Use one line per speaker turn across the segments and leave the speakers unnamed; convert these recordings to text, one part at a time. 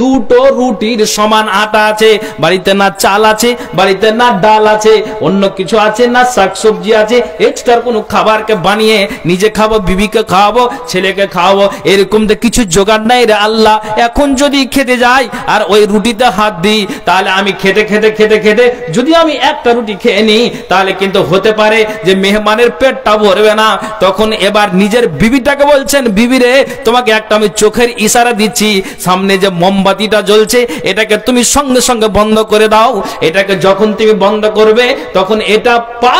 দুটো রুটির সমান আটা আছে, বাড়িতে না চাল আছে, বাড়িতে না ডাল আছে, অন্য কিছু আছে না, শাকসবজি আছে, এক্সট্রা কোনো খাবারকে বানিয়ে নিজে খাবো, বিবিকে খাওয়াবো, ছেলেকে খাওয়াবো, এরকম তো কিছু জোগাড় নাই রে আল্লাহ। এখন যদি খেতে যাই আর ওই রুটিতে হাত দিই, তাহলে আমি খেতে খেতে খেতে খেতে যদি আমি একটা রুটি খেয়ে নিই, তাহলে কিন্তু হতে পারে যে মেহমানের পেটটা ভরবে না। তখন এবার নিজের বিবিটাকে বলছেন, বিবি রে, তোমাকে একটা আমি চোখের ইশারা দিচ্ছি, সামনে যে মোমবাতিটা জ্বলছে এটাকে তুমি সঙ্গে সঙ্গে বন্ধ করে দাও। এটাকে যখন তুমি বন্ধ করবে তখন এটা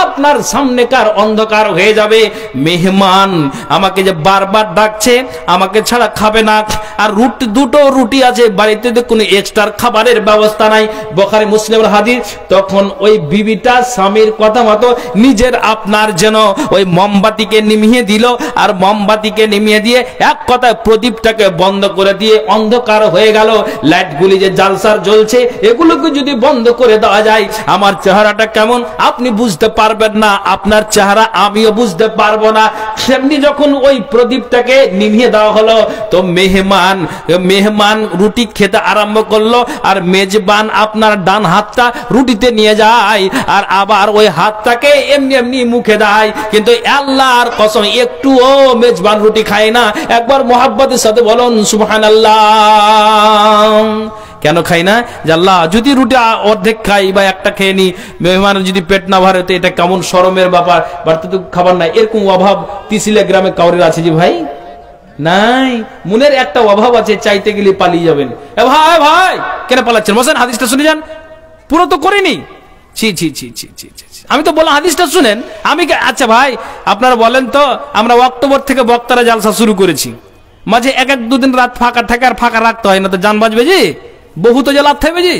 আপনার সামনেকার অন্ধকার হয়ে যাবে। মেহমান আমাকে যে বারবার ডাকছে, আমাকে ছাড়া খাবে না, আর রুটি দুটো রুটি আছে, বাড়িতে কোনো এক্সট্রা খাবারের ব্যবস্থা নাই, বুখারী মুসলিমের হাদিস। তখন ওই বিবিটা স্বামীর কথা মতো নিজের আপনার যেন ওই মোমবাতিকে নিভিয়ে দিল, আর মোমবাতিকে নিভিয়ে দিয়ে এক কথায় প্রদীপটাকে বন্ধ করে দিয়ে অন্ধকার হয়ে গেল। লাইটগুলি যে জালসার জ্বলছে এগুলোকে যদি বন্ধ করে দেওয়া যায়, আমার চেহারাটা কেমন আপনি বুঝতে পারবেন না, আপনার চেহারা আমিও বুঝতে পারবো না। সেমনি যখন ওই প্রদীপটাকে নিভিয়ে দেওয়া হলো, তো মেহমান রুটি খেতে আরম্ভ করলো, আর মেজবান আপনার ডান হাতটা রুটিতে নিয়ে যায়, আর আবার ওই হাতটাকে এমনি এমনি মুখে দেয়। কিন্তু আল্লাহর কসম একটুও মেজবান রুটি খায় না। একবার মোহাব্বতের সাথে বলুন সুবহানাল্লাহ। কেন খাই না? যে আল্লাহ যদি রুটি অর্ধেক খাই বা একটা খেয়ে নি, মেহমানের যদি পেট না ভরে, তো এটা কেমন শরমের ব্যাপার, বাড়িতে তো খাবার নাই। এরকম অভাব তিসিলা গ্রামে কাউরের আছে যে ভাই? নাই। মনের একটা অভাব আছে, চাইতে গেলে পালিয়ে যাবেন। ভাই ভাই কেন পালাচ্ছেন? বসেন, হাদিসটা শুনে যান। পুরো তো করিনি। ছি ছি ছি ছি ছি ছি, আমি তো বললাম হাদিসটা শুনেন। আমি আচ্ছা ভাই আপনারা বলেন তো, আমরা অক্টোবর থেকে বক্তারা জালসা শুরু করেছি, মাঝে এক এক দুদিন রাত ফাঁকা থাকে, আর ফাঁকা রাখতে হয় না তো জান বাজবে জি, বহু তো যে লাভ থাকবে জি।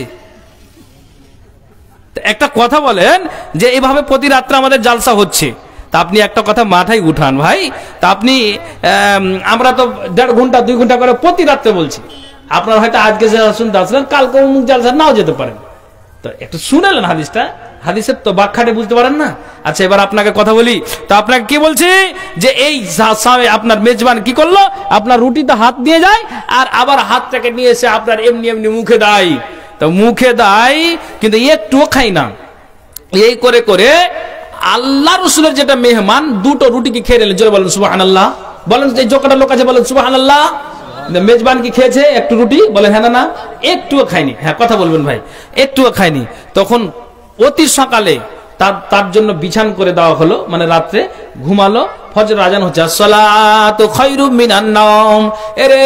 একটা কথা বলেন যে এভাবে প্রতি রাত্রে আমাদের জালসা হচ্ছে, তা আপনি একটা কথা মাথায় উঠান ভাই, তা আপনি আমরা তো 1.5 ঘন্টা 2 ঘন্টা করে প্রতি রাত্রে বলছি। আপনার হয়তো আজকে শুনতে আসলেন, কালকে অমুক জালসা নাও যেতে পারেন, তো একটু শুনেলেন হাদিসটা, হাদিসের তো ব্যাখ্যাটা বুঝতে পারেন না। আচ্ছা এবার আপনাকে কথা বলি, তো আপনাকে কি বলছি যে এই আপনার মেজবান কি করলো, আপনার রুটিতে হাত দিয়ে যায়, আর আবার হাতটাকে নিয়ে এসে আপনার এমনি এমনি মুখে দেয়। তো মুখে দেয় কিন্তু একটুও খাই না। এই করে করে আল্লাহ রসুলের যেটা মেহমান দুটো রুটিকে খেয়ে নিলেন। জোরে বলেন সুবহানাল্লাহ। বলেন যে যতটা লোক আছে বলেন সুবহানাল্লাহ। মেজবান কি খেয়েছে একটু রুটি? বলেন হ্যাঁ না না, একটুও খায়নি। হ্যাঁ কথা বলবেন ভাই, একটুও খায়নি। তখন অতি সকালে তার জন্য বিছান করে দেওয়া হলো, মানে রাত্রে ঘুমালো, ফজর আজান হচ্ছে, আসসালাতু খায়রুম মিনান নাওম। এরে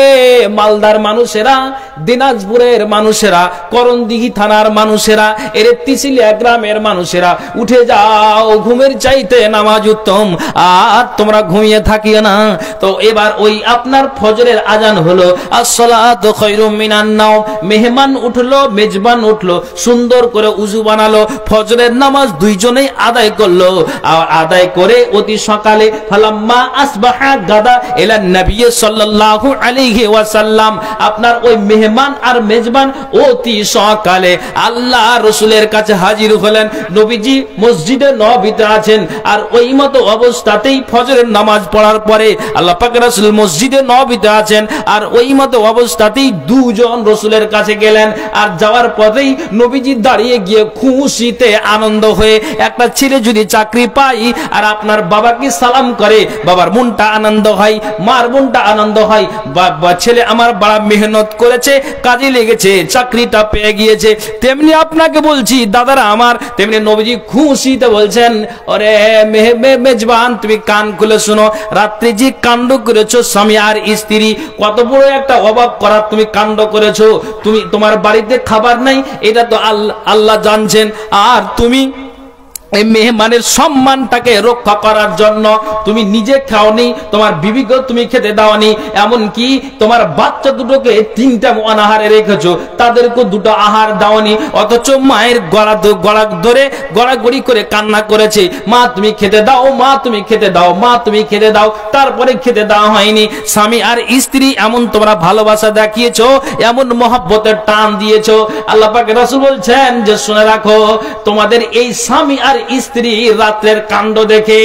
মালদার মানুষেরা, দিনাজপুরের মানুষেরা, করণদিঘি থানার মানুষেরা, এরে তিসিলিয়া গ্রামের মানুষেরা, উঠে যাও, ঘুমের চাইতে নামাজ উত্তম, আর তোমরা ঘুমিয়ে থাকিও না। তো এবার ওই আপনার ফজরের আজান হলো, আসসালাতু খায়রুম মিনান নাওম। মেহমান উঠলো, মেজবান উঠলো, সুন্দর করে উযু বানালো, ফজরের নামাজ দুইজনেই আদায় করলো। আদায় করে অতি সকালে ফালাম্মা আসবাহা গাদা ইলা নবী সাল্লাল্লাহু আলাইহি ওয়াসাল্লাম, আপনার ওই মেহমান আর মেজবান অতি সকালে আল্লাহ রাসূলের কাছে হাজির হলেন। নবীজি মসজিদে নববীতে আছেন, আর ওই মতো অবস্থাতেই ফজরের নামাজ পড়ার পরে আল্লাহ পাক রাসূল মসজিদে নববীতে আছেন, আর ওই মতো অবস্থাতেই দুজন রাসূলের কাছে গেলেন। আর যাওয়ার পরেই নবীজি দাঁড়িয়ে গিয়ে খুশিতে আনন্দ হয়ে, একটা ছেলে যদি চাকরি পাই আর আপনার বাবাকে সালাম করে, বাবার মনটা আনন্দ হয়, মার মনটা আনন্দ হয়, বাবা ছেলে আমার বড় মেহনত করেছে, কাজে লেগেছে, চাকরিটা পেয়ে গিয়েছে। তেমনি আপনাকে বলছি দাদারা আমার, তেমনি নবীজি খুশিতে বলছেন, ওরে মেজবান তুমি কান খুলে শোনো, রাত্রে যে কাণ্ড করেছো স্বামী আর স্ত্রী, কত বড় একটা অবাক করার তুমি কাণ্ড করেছো। তুমি তোমার বাড়িতে খাবার নাই, এটা তো আল্লাহ জানছেন, আর তুমি এই মেহমানের সম্মানটাকে রক্ষা করার জন্য তুমি নিজে খাওনি, তোমার বিবিকে তুমি খেতে দাওনি, এমনকি তোমার বাচ্চা দুটোকে 3টা অনাহারে রেখেছো, তাদেরকে 2টো আহার দাওনি, অথচ মায়ের গলা ধরে গড়াগড়ি করে কান্না করেছে, মা তুমি খেতে দাও, মা তুমি খেতে দাও, মা তুমি খেতে দাও, তারপরে খেতে দেওয়া হয়নি। স্বামী আর স্ত্রী এমন তোমরা ভালোবাসা দেখিয়েছো, এমন মহব্বতের টান দিয়েছো। আল্লাহ পাক রাসূল বলছেন যে শুনে রাখো, তোমাদের এই স্বামী আর স্ত্রী রাত্রের কাণ্ড দেখে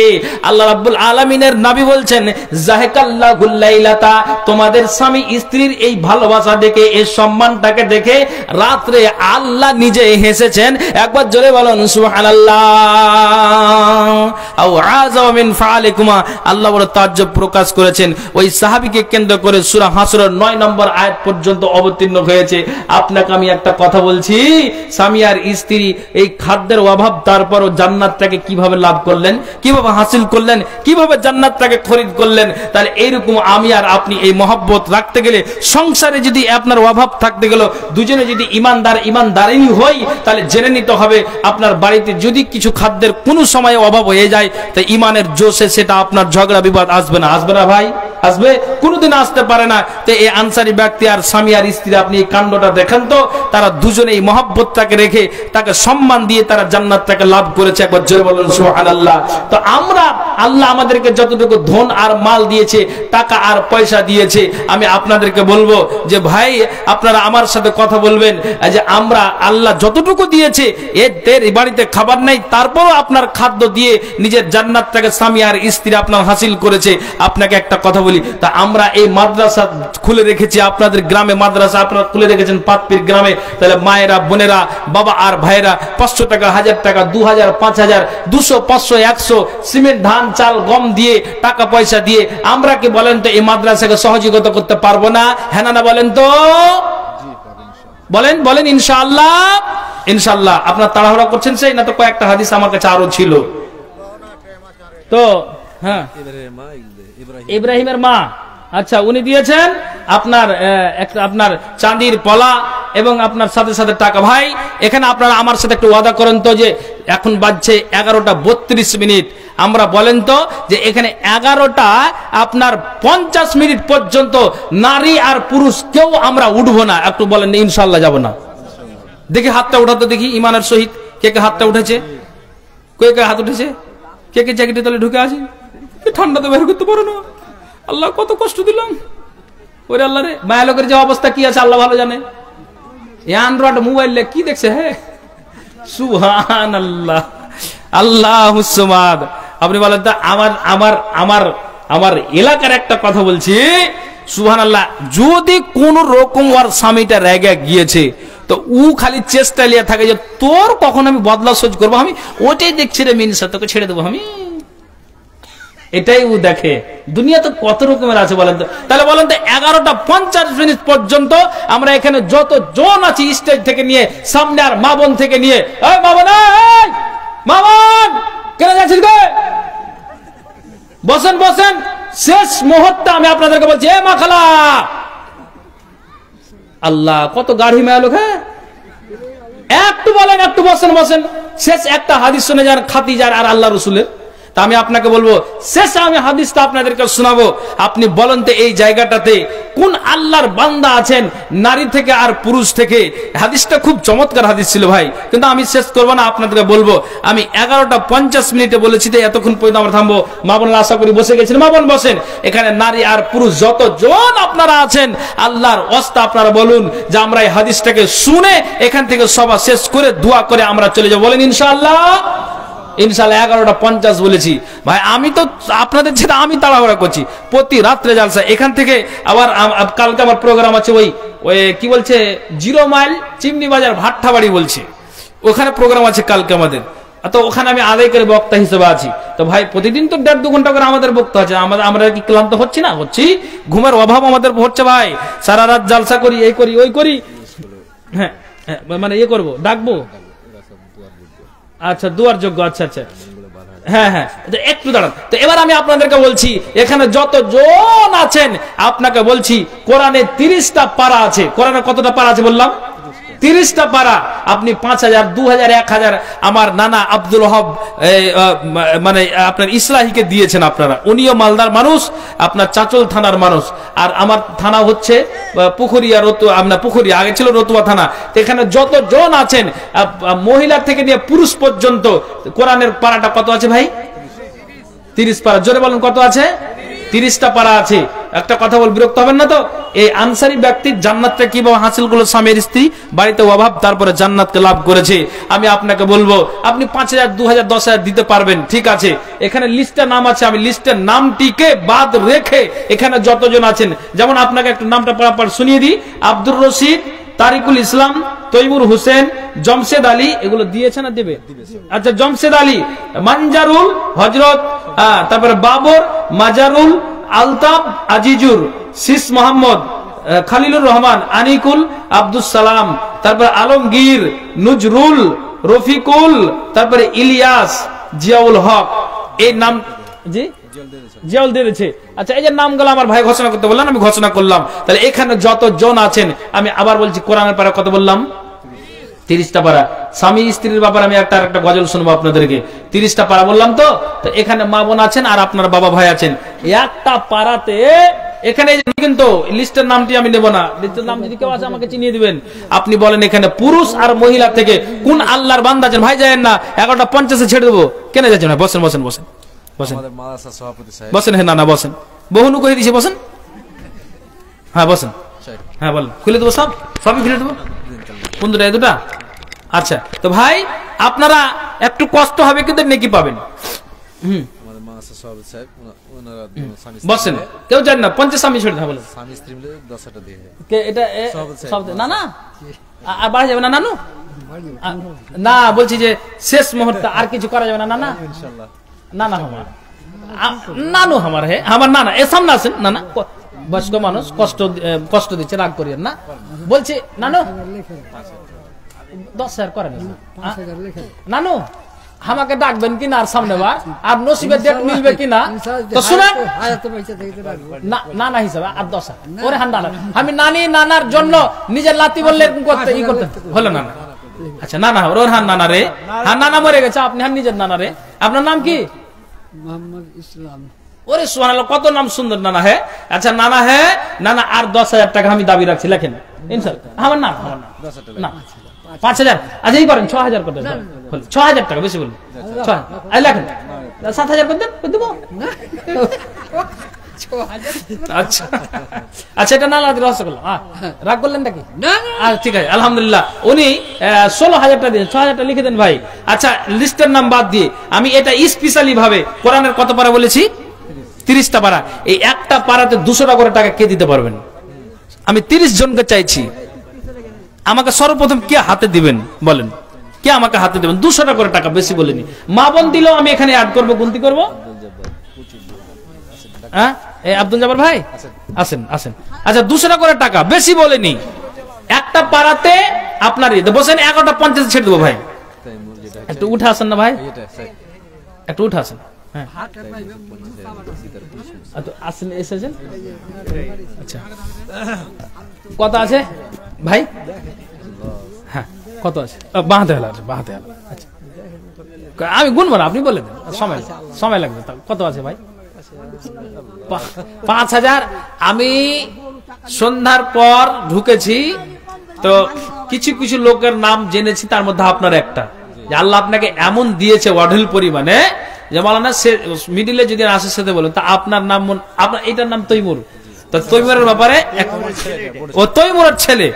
আল্লাহ রাব্বুল আলামিনের নবী বলছেন জাহাকাল্লাহুল লাইলাতা, তোমাদের স্বামী স্ত্রীর এই ভালোবাসা দেখে, এই সম্মানটাকে দেখে রাত্রে আল্লাহ নিজে হেসেছেন। একবার জোরে বলুন সুবহানাল্লাহ। আও আযা মিন ফাআলিকুমা, আল্লাহ বড় তাজ্জব প্রকাশ করেছেন ওই সাহাবীকে কেন্দ্র করে সূরা হাসরের 9 নম্বর আয়াত পর্যন্ত অবতীর্ণ হয়েছে। আপনাকে আমি একটা কথা বলছি, স্বামী আর স্ত্রী এই খাদ্যের অভাব, তারপরও জান্নাতটাকে কিভাবে লাভ করলেন, কিভাবে হাসিল করলেন, কিভাবে জান্নাতটাকে খরিদ করলেন। তাহলে এইরকম আমি আর আপনি এই মহব্বত রাখতে গেলে, সংসারে যদি আপনার অভাব থাকতে গেল, দুজনে যদি ইমানদারিনী হই, তাহলে জেনে নিতে হবে আপনার বাড়িতে যদি কিছু খাদ্যের কোনো সময় অভাব হয়ে যায়, তো ইমানের জোশে সেটা আপনার ঝগড়া বিবাদ আসবে না। আসবে না ভাই? আসবে? কোনোদিন আসতে পারে না। তো এই আনসারী ব্যক্তি আর স্বামী আর স্ত্রী, আপনি এই কাণ্ডটা দেখেন তো, তারা দুজনে এই মহব্বতটাকে রেখে, তাকে সম্মান দিয়ে তারা জান্নাতটাকে লাভ করেছে। একবার জোরে বলুন সুবহানাল্লাহ। তো আমরা, আল্লাহ আমাদেরকে যতটুকু ধন আর মাল দিয়েছে, টাকা আর পয়সা দিয়েছে, আমি আপনাদেরকে বলবো যে ভাই, আপনারা আমার সাথে কথা বলবেন যে আমরা আল্লাহ যতটুকু দিয়েছে, এর বাড়িতে খাবার নাই, তারপরও আপনার খাদ্য দিয়ে নিজের জান্নাতটাকে স্বামী আর স্ত্রী আপনার হাসিল করেছে। আপনাকে একটা কথা বলি, তা আমরা এই মাদ্রাসা খুলে রেখেছি, আপনাদের গ্রামে মাদ্রাসা আপনারা খুলে রেখেছেন পাতপির গ্রামে, তাহলে মায়েরা, বোনেরা, বাবা আর ভাইরা 500 টাকা, 1000 টাকা, 2000, 5000, 200, 500, 100 সিমেন্ট, ধান, চাল, গম দিয়ে, টাকা পয়সা দিয়ে আমরা কি বলেন তো এই মাদ্রাসাকে সহযোগিতা করতে পারবো না? হ্যাঁ না বলেন তো? বলেন বলেন ইনশাআল্লাহ। ইনশাআল্লাহ। আপনার তাড়াহুড়া করছেন সেই না? তো কয়েকটা হাদিস আমার কাছে আরো ছিল। তো হ্যাঁ, ইব্রাহিমের মা, আচ্ছা, উনি দিয়েছেন আপনার চাঁদির পলা এবং আপনার সাথে সাথে টাকা। ভাই, এখানে আপনারা আমার সাথে একটু ওয়াদা করেন তো, যে এখন বাজছে 11:32, আমরা বলেন তো যে এখানে 11:50 পর্যন্ত নারী আর পুরুষ কেউ আমরা উঠবো না। একটু বলেন ইনশাআল্লাহ যাব না। দেখি হাতটা উঠাতে দেখি ইমানের সহিত। কে কে হাতটা উঠেছে? কে কে হাত উঠেছে? কে কে জ্যাকেটের তলে ঢুকে আছে? ঠান্ডাতে বের করতে পারো না। আল্লাহ কত কষ্ট দিলাম ওরে আল্লাহ রে। মায়া লোকের যে অবস্থা কি আছে আল্লাহ ভালো জানে। অ্যান্ড্রয়েড মোবাইল কি দেখছে? হ্যাঁ, সুবহানাল্লাহ, আল্লাহুস সামাদ। আপনি বলেন তো, আমার এলাকার একটা কথা বলছি, সুবহানাল্লাহ, যদি কোন রকম ওর স্বামীটা রেগে গিয়েছে, তো ও খালি চেষ্টা লিয়ে থাকে যে তোর কখন আমি বদলা সহ্য করবো, আমি ওটাই দেখছি রে মিনসা, তোকে ছেড়ে দেবো আমি। এটাই ও দেখে। দুনিয়া তো কত রকমের আছে বলেন তো। তাহলে বলেন তো 11:50 পর্যন্ত আমরা এখানে যত জন আছি, স্টেজ থেকে নিয়ে সামনে আর মা বোন থেকে নিয়ে, এই মা বোন, এই মা বোন, কেন যাচ্ছিস গে? বসেন বসেন। শেষ মুহূর্তে আমি আপনাদেরকে বলছি, এ মা খালা, আল্লাহ কত গাড়ি মেয়ে লোক। হ্যাঁ, একটু বলেন, একটু বসেন বসেন। শেষ একটা হাদিস শুনে যান খাদিজার আর আল্লাহ রসুলের। তা আমি আপনাকে বলবো, শেষে আমি হাদিসটা আপনাদেরকে শোনাবো। আপনি বলেন তো এই জায়গাটাতে কোন আল্লাহর বান্দা আছেন নারী থেকে আর পুরুষ থেকে? হাদিসটা খুব চমৎকার হাদিস ছিল ভাই, কিন্তু আমি শেষ করবো না, আপনাদেরকে বলবো। আমি 11:50 বলেছি, তো এতক্ষণ পর্যন্ত আমরা থামবো। মা বোন আশা করি বসে গেছেন। মা বোন বসেন। এখানে নারী আর পুরুষ যতজন আপনারা আছেন, আল্লাহর ওয়াস্তে আপনারা বলুন যে আমরা এই হাদিসটাকে শুনে এখান থেকে সভা শেষ করে দোয়া করে আমরা চলে যাবো। বলেন ইনশাআল্লাহ। ইনশাআল্লাহ 11:50 বলেছি ভাই। আমি তো আপনাদের যেটা আমি তাড়াহুড়া করছি, প্রতি রাত্রে জালসা। এখান থেকে আবার কালকে আমার প্রোগ্রাম আছে, ওই কি বলছে 0 মাইল চিমনি বাজার ভাট্টাবাড়ি বলছে, ওখানে প্রোগ্রাম আছে কালকে আমাদের। তো ওখানে আমি আদায় করে বক্তা হিসেবে আছি। তো ভাই প্রতিদিন তো 1.5-2 ঘন্টা করে আমাদের বক্তা আছে। আমরা কি ক্লান্ত হচ্ছি না? হচ্ছি। ঘুমের অভাব আমাদের হচ্ছে ভাই। সারা রাত জালসা করি, এই করি ওই করি। হ্যাঁ, মানে ইয়ে করবো, ডাকবো। আচ্ছা, দুয়ার যোগ্য। আচ্ছা আচ্ছা, হ্যাঁ হ্যাঁ, একটু দাঁড়ান। তো এবার আমি আপনাদেরকে বলছি, এখানে যতজন আছেন আপনাকে বলছি, কোরআনে 30টা পারা আছে। কোরআনে কতটা পারা আছে বললাম? 30টা পারা। আপনি 5000, 2000, 1000 আমার নানা আব্দুল ওয়াহাব মানে আপনার ইসলাহিকে দিয়েছেন আপনারা। উনিও মালদার মানুষ, আপনার চাচল থানার মানুষ। আর আমার থানা হচ্ছে পুখুরিয়া, পুখুরিয়া, আগে ছিল রতুয়া থানা। এখানে যতজন আছেন, মহিলা থেকে নিয়ে পুরুষ পর্যন্ত, কোরআনের পারাটা কত আছে ভাই? 30 পারা। জোরে বলুন কত আছে? 30টা পারা আছে। একটা কথা বল, বিরক্ত হবেন না তো? এই আনসারী ব্যক্তির জান্নাতটা কিভাবে হাসিল করলো, স্বামীর স্ত্রী বাড়িতে অভাব, তারপরে জান্নাতকে লাভ করেছে। আমি আপনাকে বলবো আপনি 5,000, 2,000, 10,000 দিতে পারবেন, ঠিক আছে। এখানে লিস্টের নাম আছে, আমি লিস্টের নামটিকে বাদ রেখে এখানে যতজন আছেন, যেমন আপনাকে একটু নামটা পড়াপড় শুনিয়ে দিই। আব্দুর রশিদ, তারিকুল ইসলাম, তৈমুর হোসেন, জমশেদ আলী, এগুলো দিয়েছে না দেবে? আচ্ছা, জমশেদ আলী, মানজারুল, হজরত, তারপরে বাবর, মাজারুল, আলতাফ, আজিজুর, শীষ মোহাম্মদ, খালিলুর রহমান, আনিকুল, আব্দুল সালাম, তারপরে আলমগীর, নজরুল, রফিকুল, তারপরে ইলিয়াস, জিয়াউল হক। এই নাম জি জিয়াউল দিয়েছে। আচ্ছা, এই যে নামগুলো আমার ভাই ঘোষণা করতে বললাম, আমি ঘোষণা করলাম। তাহলে এখানে যত জন আছেন, আমি আবার বলছি, কোরআনের পারা কত বললাম? 30টা পারা। স্বামী স্ত্রীর ব্যাপারে আমি একটা গজল শুনবো আপনাদেরকে। 30টা পারা বললাম তো। এখানে মা বোন আছেন আর আপনার বাবা ভাই আছেন। একটা পারাতে এখানে কিন্তু লিস্টের নামটি আমি নেব না, লিস্টের নাম যদি কেউ আছে আমাকে চিনিয়ে দিবেন। আপনি বলেন এখানে পুরুষ আর মহিলা থেকে কোন আল্লাহর বান্দা আছেন? ভাই যায়েন না, 11:50 ছেড়ে দেবো। কেন যাচ্ছেন? বসেন বসেন বসেন বসেন বসেন। হ্যাঁ, না বসেন, বহুনু করে দিয়েছে, বসেন। হ্যাঁ বসেন। হ্যাঁ বলেন, খুলে দেবো, সবই খুলে দেবো। কোন দুটা? এই দুটা। আচ্ছা, তো ভাই আপনারা একটু কষ্ট হবে কিন্তু নেকি পাবেন। বসেন, কেউ জান না 50 স্বামী ছেড়ে বলেন। এটা না না আর বাড়া যাবে না নানু? না, বলছি যে শেষ মুহূর্তে আর কিছু করা যাবে না? না না না না নানু আমার, হে আমার না না, এ সামনে আসেন। না না, বয়স্ক মানুষ, কষ্ট দিচ্ছে, রাগ করিয়েন না। বলছি নানু 10,000 করেন। নানু আমাকে ডাকবেন কিনা আর সামনে বার, আর নসিবের ডেট মিলবে কিনা তো শুনেন। নানা হিসাবে আর 10,000 ওরে হান নানা। আমি নানি নানার জন্য নিজের লাতি বললে করতে হলো না। আচ্ছা, নানা ওর হান নানা রে, হান নানা মরে গেছে, আপনি হান নিজের নানা রে। আপনার নাম কি? মোহাম্মদ ইসলাম। ওরে সুবহানাল্লাহ, কত নাম সুন্দর নানা। হ্যাঁ, আচ্ছা নানা, হ্যাঁ নানা, আর 10,000 টাকা আমি দাবি রাখছি, লেখেন ইনশাআল্লাহ। আমার নাম না 5,000। আচ্ছা, এই করেন 6,000 করতে, 6,000 টাকা বেশি বলুন। 6,000 লেখেন, 7,000 করতে দেবো। আচ্ছা আচ্ছা, এটা নানা রহস্য করলাম, রাগ করলেন নাকি? ঠিক আছে, আলহামদুলিল্লাহ। উনি 16,000 টাকা দিয়েছেন, 6,000 টাকা লিখে দেন ভাই। আচ্ছা, লিস্টের নাম বাদ দিয়ে আমি এটা স্পেশালি ভাবে কোরআনের কত পারা বলেছি? 30টা পারা। এই একটা পারাতে 200 টাকা করে টাকা কে দিতে পারবেন? আমি 30 জনকে চাইছি। আমাকে সর্বপ্রথম কে হাতে দিবেন বলেন? কে আমাকে হাতে দেবেন? 200 টাকা করে টাকা, বেশি বলিনি। মা বোন দিলেও আমি এখানে অ্যাড করবো, গুনতি করবো। হ্যাঁ, আব্দুল জব্বার ভাই আসেন আসেন। আচ্ছা, 200 টাকা করে টাকা, বেশি বলেনি। একটা পাড়াতে আপনার বসেন, 11:50 ছেড়ে দেবো ভাই। একটু উঠে আসেন না ভাই, একটু উঠে আসেন। হ্যাঁ আসেন, এসেছেন। আচ্ছা, কত আছে ভাই? হ্যাঁ, কত আছে? বাহাতে হলো। আচ্ছা, আমি গুনবো না, আপনি বলে দেন, সময় লাগবে। কত আছে ভাই? 5,000। আমি সন্ধ্যার পর ঢুকেছি তো কিছু কিছু লোকের নাম জেনেছি, তার মধ্যে আপনার একটা। আল্লাহ আপনাকে এমন দিয়েছে অঢেল পরিমাণে যে মাওলানা মিডিলে যদি আসে সাথে বলেন, তা আপনার নাম, আপনার এটার নাম তৈমুর। তো তৈমুরের ব্যাপারে, ও তৈমুরের ছেলে।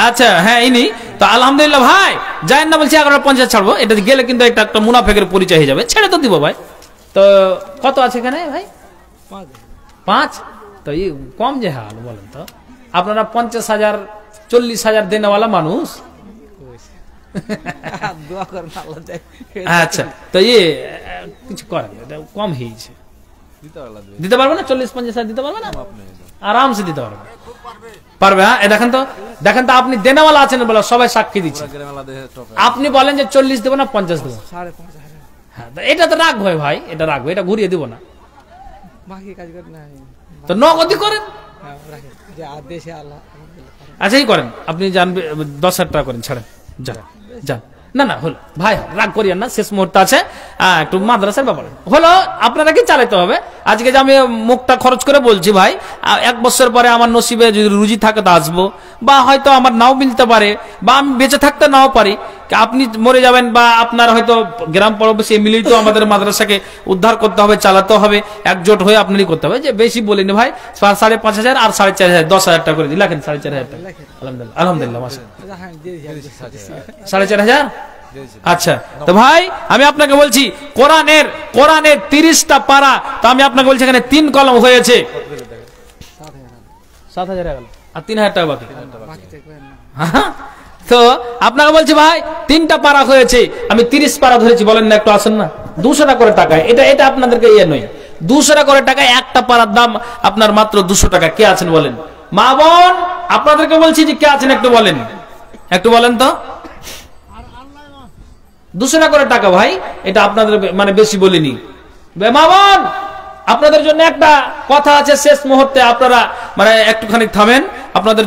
আচ্ছা, হ্যাঁ ইনি তো। আলহামদুলিল্লাহ ভাই, যাই না বলছি 11:50 ছাড়বো। এটা গেলে কিন্তু একটা মুনাফেকের পরিচয় হয়ে যাবে, ছেড়ে তো দিব ভাই। তো কত আছে এখানে ভাই? 5। তো এই কম যে হাল বলেন তো। আপনারা 50,000, 40,000 দেনেওয়ালা মানুষ। আচ্ছা, তো কিছু করেন, এটা কম হয়েছে। দিতে পারবে না? 40-50,000 দিতে পারবে না? আরামসে দিতে পারবে, পারবে। হ্যাঁ, দেখেন তো আপনি দেনেওয়ালা আছেন বলে সবাই সাক্ষী দিচ্ছে। আপনি বলেন যে 40 দেবো না 50 দেবো? হ্যাঁ, এটা তো রাখবো ভাই, এটা রাখবো, এটা ঘুরিয়ে দিব না। তো নগদি করেন। আচ্ছা, এই করেন, আপনি জানবে 10,000 টাকা করেন, ছাড়েন, যান। না না হলো ভাই, রাগ করিয়েন না, শেষ মুহূর্তে আছে। একটু মাদ্রাসার ব্যাপারে হলো, আপনারা কি চালাতে হবে। আজকে যে আমি মুখটা খরচ করে বলছি ভাই, 1 বছর পরে আমার নসিবে যদি রুজি থাকে তো আসবো, বা হয়তো আমার নাও মিলতে পারে, বা আমি বেঁচে থাকতে নাও পারি। আপনি মরে যাবেন বা আপনার হয়তো গ্রাম পড়োশি মিলিত আমাদের মাদ্রাসাকে উদ্ধার করতে হবে, চালাতে হবে, একজোট হয়ে আপনারই করতে হবে। যে বেশি বলিনি ভাই, 5,500 আর 4,500, 10,000 টাকা করে দিই, লেখেন 4,500 টাকা। আলহামদুলিল্লাহ, আলহামদুলিল্লাহ, মাশাআল্লাহ, 4,500। আচ্ছা, তো ভাই আমি আপনাকে বলছি কোরআনের 30টা পারা, তো আমি আপনাকে বলছি এখানে 3 কলম হয়েছে, 7,000 টাকা আর 3,000 টাকা বাকি। তো আপনাকে বলছি ভাই 3টা পারা হয়েছে, আমি 30 পারা ধরেছি, বলেন না একটু আসেন না, 200 টাকা করে টাকা। এটা আপনাদেরকে ইয়ে নয়, 200 টাকা করে টাকা, একটা পারার দাম আপনার মাত্র 200 টাকা। কে আছেন বলেন? মা বোন আপনাদেরকে বলছি যে কে আছেন একটু বলেন, একটু বলেন তো। 200 টাকা করে টাকা ভাই, এটা আপনাদের মানে বেশি বলিনি। মা বোন আপনাদের জন্য একটা কথা আছে, শেষ মুহূর্তে আপনারা মানে একটুখানি থামেন, আপনাদের